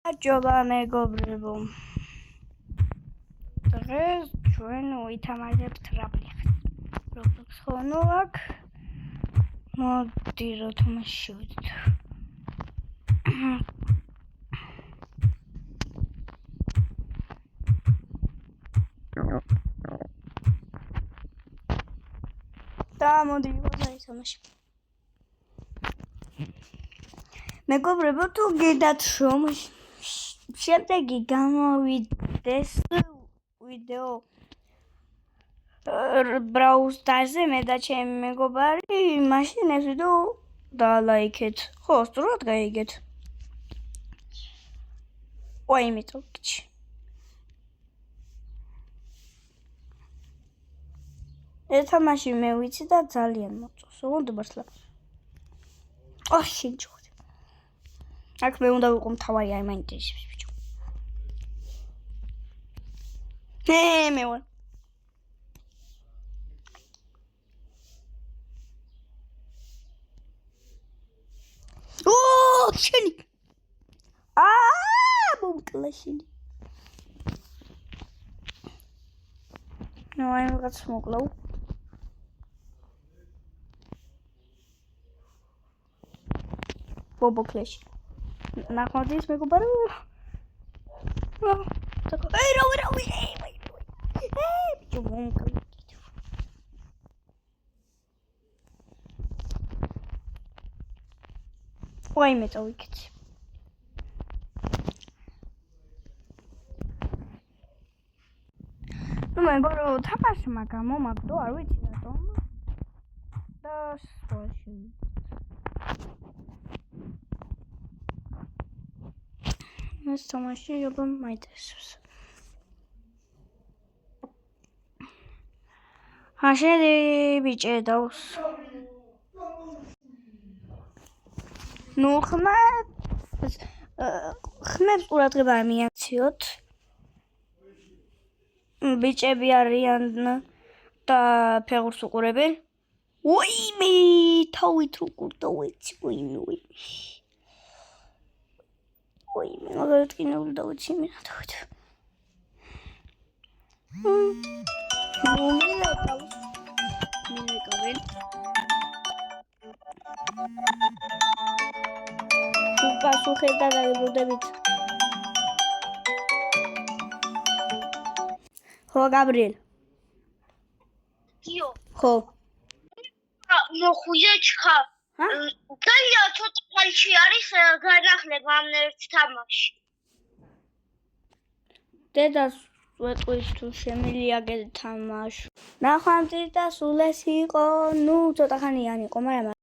Ჭობა მეგობრებო, დღეს ჩვენ ვითამაშებთ რაბლიხს. Roblox ხონო აქ. მოდი რა თამაში შევიდეთ. და მოდი ვითამაშე. მეგობრებო, თუ გიდათ რომ შემდეგი გამოვიდეს ვიდეო Brawl Stars-ზე მე და ჩემი მეგობარი, მაშინ ეს ვიდეო დალაიქეთ. ხო, სწორად გაიგეთ. იმიტოვიჩი. ეს თამაში მე ვიცი და ძალიან მოწონს. ოღონდ მართლა. შენჭო. აქ მე უნდა ვიყო მთავარი, არ მაინტერესებს ბიჭო. მე ვარ. შენი. მომკლაშინი. აი რაღაც მოკლავ. ბობოკლეში. ნახმოდის მეგობარო. რა. ბიჭო მომკლავ. მე წავიკეთე. მეგობარო, თამაშმა გამომაგდო, არ ვიცი რატომ. და სპორში. ეს თამაში აბა მაინტერესებს. შედი ბიჭე დავს. ხმებს ყურადღება არ მიაქციოთ. ბიჭები არიან და ფეხურს უყურებენ. მე თავით როგორ დავეცი, მე მაგალითად კიდევ დავეცი მინა თავით. მივეკავენ. პასუხი და დაიბრუნდებით. ხო, გაბრიელ. იო. ხო. მოხუზე ჩქა. ძალიან ცოტა ხალხი არის განახლება ამ ერთ თამაში. დედას ვეტყვის თუ შემილია გეთამაშო. ნახვამდის და სულ ეს იყო, ცოტა ხანიანი იყო, მაგრამ